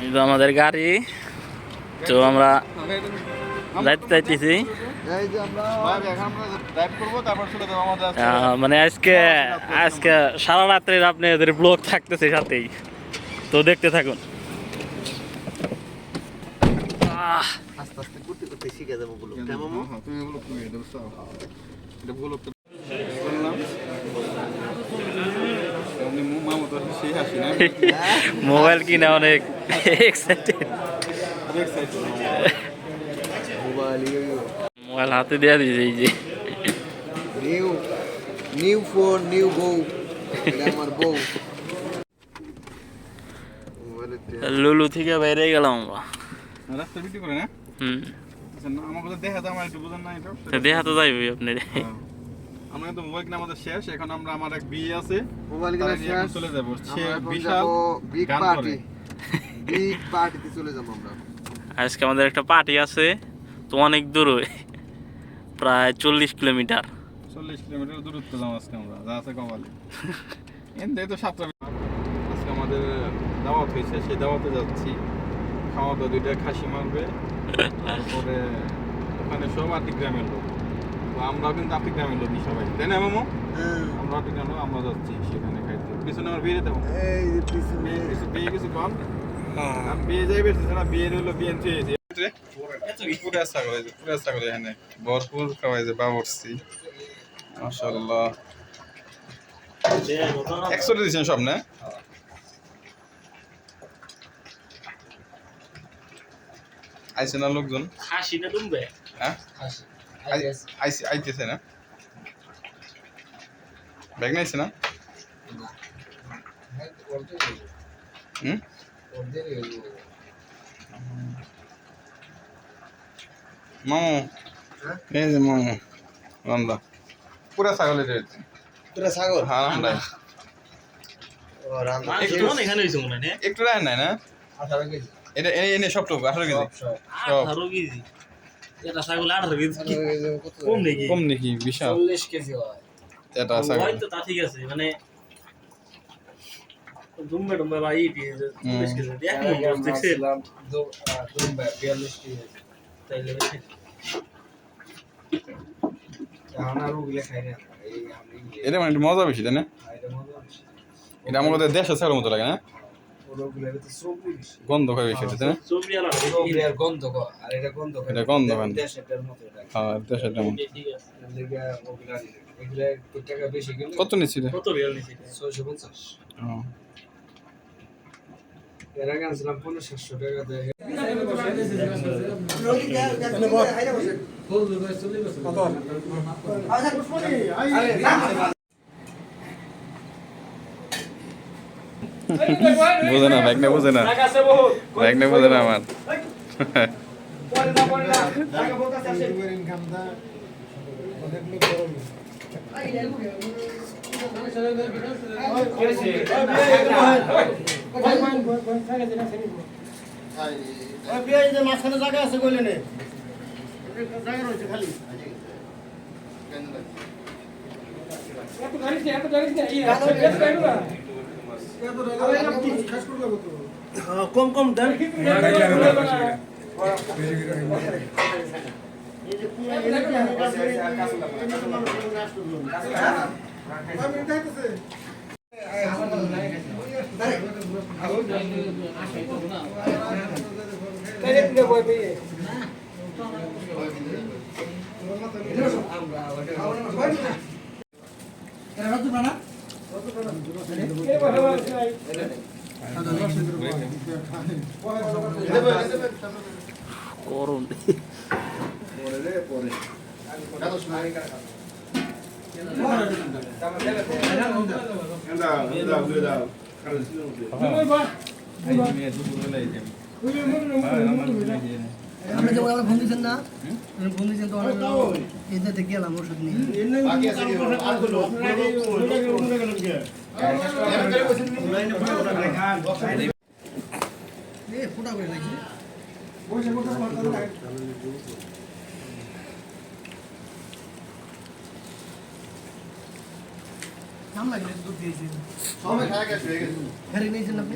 এই তো আমাদের গাড়ি, তো আমরা যাইতেছি। মানে আজকে সারা রাত্রে আপনাদের ব্লগ থাকতেছে সাথেই, তো দেখতে থাকুন। আস্তে আস্তে করতে করতে শিখে যাবো গুলো। মোবাইল কিনা অনেক এক্সাইটেড, মোবাইল হাতে দেওয়া দিয়েছে। এই যে নিউ ফোন, নিউ বউ, আমার বউ। লুলু থেকে বাইরে গেলাম আমরা। রাস্তা বিক্রি করে না? আমাকে দেখা যায়, আমার একটু বুঝেন না এটা। দেখা তো যাইবই আপনি। আমরা তো মোবাইল কিনা আমাদের শেষ, এখন আমার এক বিয়ে আছে, মোবাইল কিনা শেষ, চলে যাবো। সে বিশাল বিগ পার্টি, বিগ পার্টিতে চলে যাবো আমরা। আজকে আমাদের একটা পার্টি আছে, তো অনেক দূর, প্রায় 40 কিলোমিটার। 40 কিলোমিটার দূরত্ব যাবো আজকে আমরা, যা আছে কপালে। এনতে তো 7টা। আজকে আমাদের দাওয়াত হয়েছে, সেই দাওয়াতে যাচ্ছি। খাওয়া দাওয়া, 2টা খাসি মারবে, তারপরে ওখানে সব আটি গ্রামের লোক। তো আমরাও কিন্তু আটি গ্রামের লোকই সবাই, তাই না মামু? আমরা আটি গ্রামের লোক, আমরা যাচ্ছি সেখানে খাইতে। পিছনে আমার বিয়ে দেবো, বিয়ে কিছু কম, বিয়ে যাই বেশি না, বিয়ে হলো বিএনপি পুরা ছাগল এখানে ভরপুর খাওয়াই যে বাবরছি, মাশাআল্লাহ। 100 দিয়েছেন সব না? আইছে না লোকজন? খাসি না ডুমবে? হ্যাঁ আইতেছে না? ব্যাগ নাইছে না? মামু, এই যে মামু রান্দা পুরা ছাগলের রয়েছে। পুরা ছাগল? হ্যাঁ রান্দাই একটু রায় নাই না? 18 কেজি। এটা এনে সবটুকু 18 কেজি। 18 কেজি? এটা ছাগল 18 কেজি কম নাকি? বিশাল 40 কেজি হয় এটা ছাগল। হয়তো তা ঠিক আছে, মানে দুম্বে বা ইটি 40 কেজি এক নম্বর দেখছে। দুম্বে 42 কেজি তাইলে এখন আর ওগুলো খাই না। এটা মানে একটু মজা বেশি তাই না? এটা আমাদের দেশের ছাগলের মতো লাগে না? গন্ধ হয় বেশি, তাই না? গন্ধ আর এটা গন্ধ, এটা গন্ধ হয় দেশের মতো। হ্যাঁ দেশের মতো। কত নিচ্ছি রে? 650। হ্যাঁ এর আগে আনছিলাম 500-700 টাকা দিয়ে। বুঝে না, ব্যাগ না বুঝে না, ব্যাগ না বুঝে না আমার। মাঝখানে জায়গা আছে কইলে নে, জায়গা রয়েছে খালি। কম কম দেন। গরম আমরা যেমন আমরা ফোন দিচ্ছেন না, ফোন দিচ্ছেন তো এতে গেলাম ওষুধ নিয়ে। ফোটা করে রাখি নাম লাগলে দুধ দিয়েছি। সবাই খায় গেছে, হয়ে গেছে। নিয়েছেন আপনি?